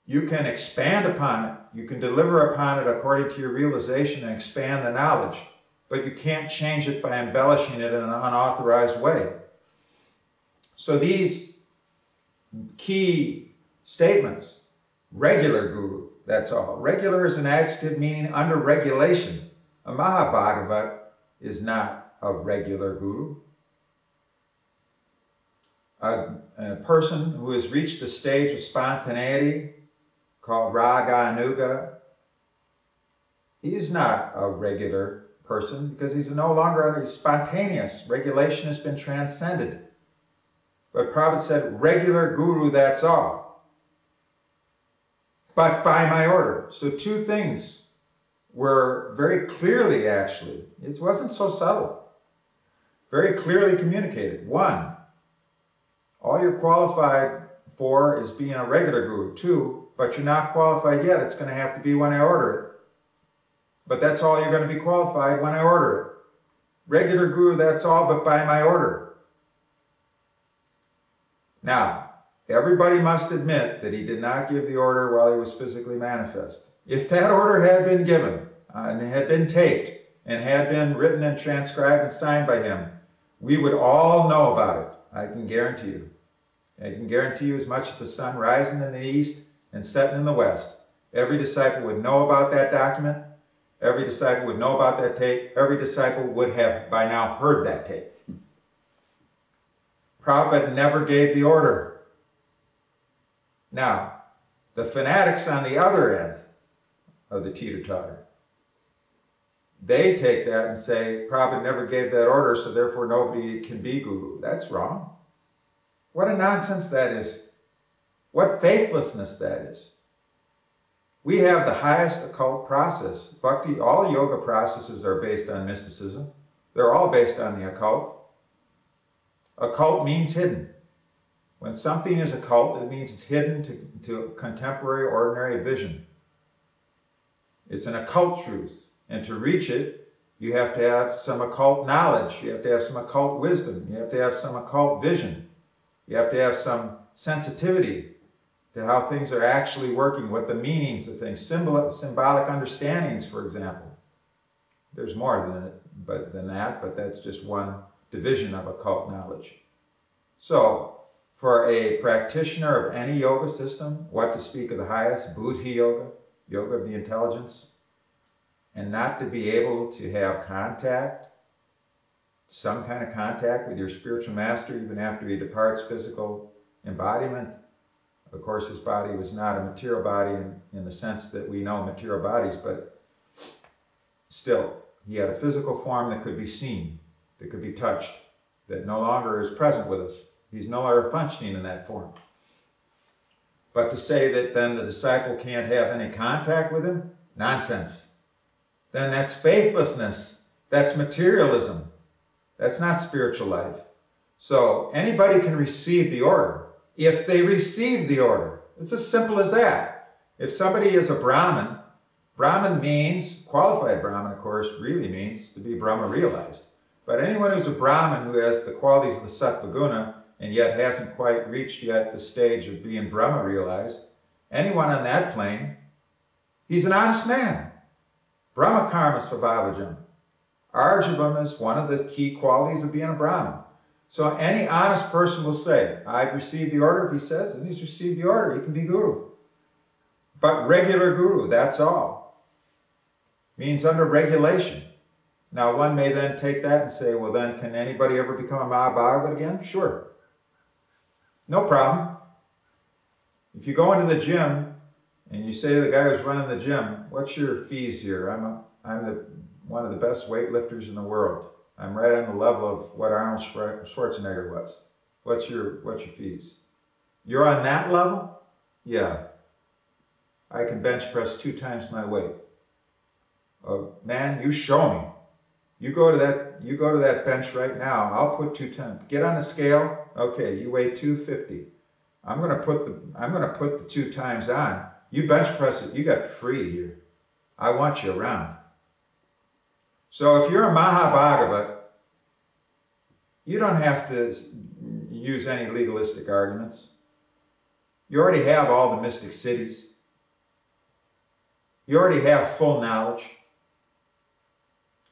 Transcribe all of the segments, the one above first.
You can expand upon it. You can deliver upon it according to your realization and expand the knowledge. But you can't change it by embellishing it in an unauthorized way. So these key statements, regular guru, that's all. Regular is an adjective meaning under regulation. A mahabhagavat is not a regular guru. A person who has reached the stage of spontaneity, called raga anuga, he's not a regular person because he's no longer spontaneous. Regulation has been transcended. But Prabhupada said, regular guru, that's all. But by my order. So two things were very clearly, actually, it wasn't so subtle, very clearly communicated. One, all you're qualified for is being a regular guru. Two, but you're not qualified yet. It's going to have to be when I order it. But that's all you're going to be qualified when I order it. Regular guru, that's all, but by my order. Now, everybody must admit that he did not give the order while he was physically manifest. If that order had been given and had been taped and had been written and transcribed and signed by him, we would all know about it. I can guarantee you. I can guarantee you as much as the sun rising in the east and setting in the west. Every disciple would know about that document. Every disciple would know about that tape. Every disciple would have by now heard that tape. Prabhupada never gave the order. Now, the fanatics on the other end of the teeter-totter, they take that and say, Prabhupada never gave that order, so therefore nobody can be guru. That's wrong. What a nonsense that is. What faithlessness that is. We have the highest occult process. Bhakti, all yoga processes are based on mysticism. They're all based on the occult. Occult means hidden. When something is occult, it means it's hidden to contemporary, ordinary vision. It's an occult truth. And to reach it, you have to have some occult knowledge. You have to have some occult wisdom. You have to have some occult vision. You have to have some sensitivity to how things are actually working, what the meanings of things, symbolic understandings, for example. There's more than that, but that's just one division of occult knowledge. So, for a practitioner of any yoga system, what to speak of the highest, Buddhi yoga, yoga of the intelligence, and not to be able to have contact, some kind of contact with your spiritual master even after he departs physical embodiment. Of course, his body was not a material body in the sense that we know material bodies, but still, he had a physical form that could be seen, that could be touched, that no longer is present with us. He's no longer functioning in that form. But to say that then the disciple can't have any contact with him, nonsense. Then that's faithlessness. That's materialism. That's not spiritual life. So anybody can receive the order if they receive the order. It's as simple as that. If somebody is a Brahmin, Brahmin means, qualified Brahmin of course, really means to be Brahma realized. But anyone who's a Brahmin who has the qualities of the Sattva Guna and yet hasn't quite reached yet the stage of being Brahma realized, anyone on that plane, he's an honest man. Brahma karma svabhavajam. Arjavam is one of the key qualities of being a Brahmin. So any honest person will say, I've received the order. If he says, and he's received the order, he can be guru. But regular guru, that's all. Means under regulation. Now one may then take that and say, well then, can anybody ever become a mahabhagavat again? Sure. No problem. If you go into the gym and you say to the guy who's running the gym, what's your fees here? I'm one of the best weightlifters in the world. I'm right on the level of what Arnold Schwarzenegger was. What's your fees? You're on that level? Yeah. I can bench press 2 times my weight. Oh, man, you show me. You go to that bench right now. I'll put 2 times. Get on the scale. Okay, you weigh 250. I'm gonna put the 2 times on. You bench press it. You got free here. I want you around. So if you're a mahabhagavat, you don't have to use any legalistic arguments. You already have all the mystic cities. You already have full knowledge.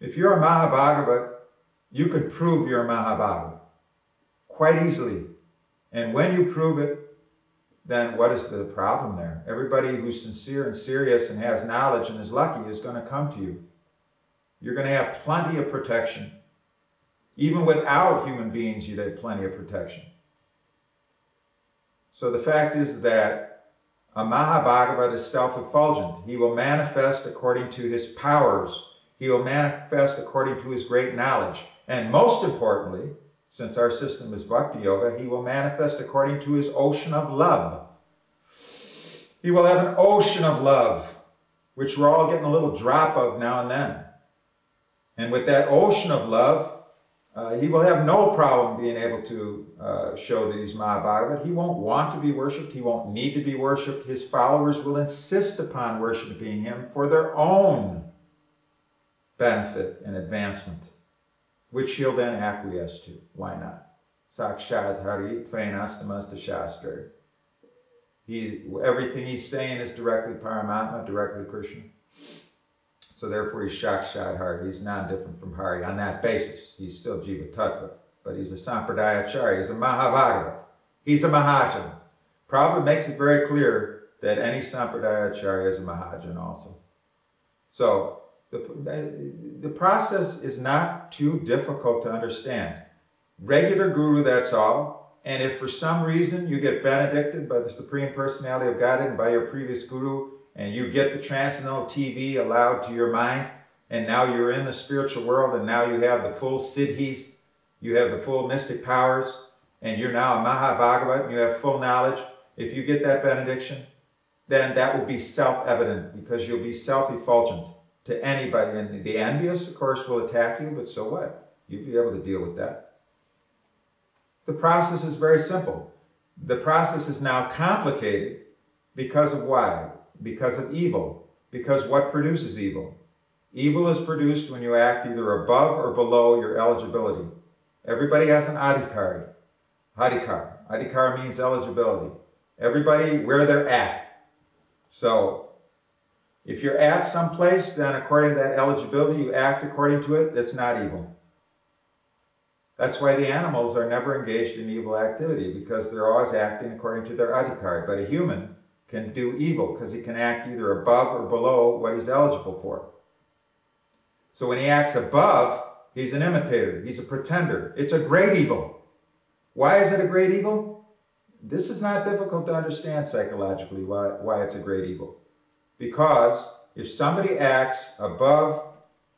If you're a mahabhagavat, you can prove you're a mahabhagavat quite easily. And when you prove it, then what is the problem there? Everybody who's sincere and serious and has knowledge and is lucky is going to come to you. You're going to have plenty of protection. Even without human beings, you'd have plenty of protection. So the fact is that a mahabhagavat is self-effulgent. He will manifest according to his powers. He will manifest according to his great knowledge. And most importantly, since our system is bhakti yoga, he will manifest according to his ocean of love. He will have an ocean of love, which we're all getting a little drop of now and then. And with that ocean of love, he will have no problem being able to show that he's Mahabhagavat. He won't want to be worshipped. He won't need to be worshipped. His followers will insist upon worshiping him for their own benefit and advancement, which he'll then acquiesce to. Why not? Sakshat Hari Tvainastamasta Shastra. Everything he's saying is directly Paramatma, directly Krishna. So therefore he's Sakshat Hari. He's non-different from Hari on that basis. He's still Jiva Tattva, but he's a Sampradayacharya. He's a Mahabhagavat. He's a Mahajan. Prabhupada makes it very clear that any Sampradayacharya is a Mahajan also. So the process is not too difficult to understand. Regular guru, that's all. And if for some reason you get benedicted by the Supreme Personality of Godhead and by your previous guru, and you get the transcendental TV allowed to your mind, and now you're in the spiritual world, and now you have the full siddhis, you have the full mystic powers, and you're now a Mahabhagavat, and you have full knowledge, if you get that benediction, then that will be self-evident, because you'll be self-effulgent to anybody. And the envious, of course, will attack you, but so what? You'll be able to deal with that. The process is very simple. The process is now complicated because of why? Because of evil. Because what produces evil? Evil is produced when you act either above or below your eligibility. Everybody has an adhikari. Adhikar. Adhikar means eligibility. Everybody where they're at. So if you're at some place, then according to that eligibility, you act according to it, that's not evil. That's why the animals are never engaged in evil activity, because they're always acting according to their adhikari. But a human can do evil because he can act either above or below what he's eligible for. So when he acts above, he's an imitator, he's a pretender. It's a great evil. Why is it a great evil? This is not difficult to understand psychologically why it's a great evil. Because if somebody acts above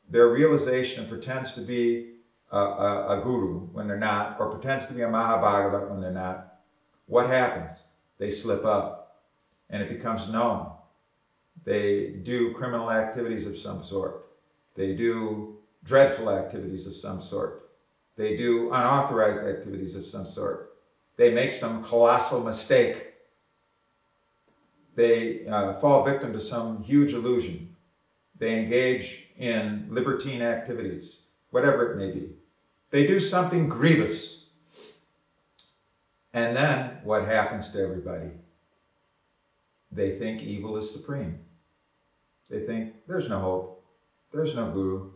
their realization and pretends to be a guru when they're not, or pretends to be a Mahabhagavat when they're not, what happens? They slip up. And it becomes known. They do criminal activities of some sort. They do dreadful activities of some sort. They do unauthorized activities of some sort. They make some colossal mistake. They fall victim to some huge illusion. They engage in libertine activities, whatever it may be. They do something grievous. And then what happens to everybody? They think evil is supreme. They think there's no hope. There's no guru.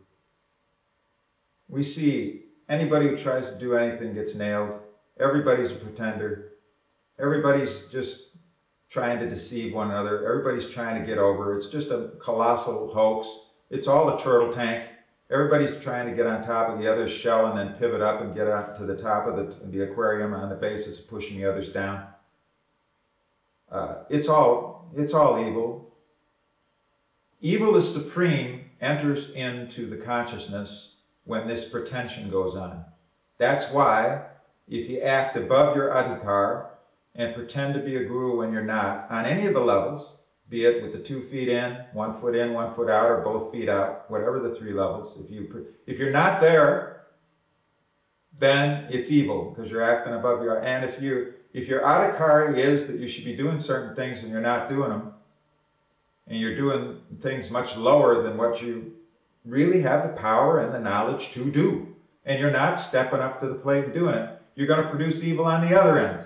We see anybody who tries to do anything gets nailed. Everybody's a pretender. Everybody's just trying to deceive one another. Everybody's trying to get over. It's just a colossal hoax. It's all a turtle tank. Everybody's trying to get on top of the other's shell and then pivot up and get up to the top of the aquarium on the basis of pushing the others down. It's all evil. Evil is supreme, enters into the consciousness when this pretension goes on. That's why if you act above your adhikar and pretend to be a guru when you're not, on any of the levels, be it with the 2 feet in, 1 foot in, 1 foot out, or both feet out, whatever the 3 levels, if you're not there, then it's evil because you're acting above your, and if your adhikari is that you should be doing certain things and you're not doing them, and you're doing things much lower than what you really have the power and the knowledge to do, and you're not stepping up to the plate and doing it, you're going to produce evil on the other end.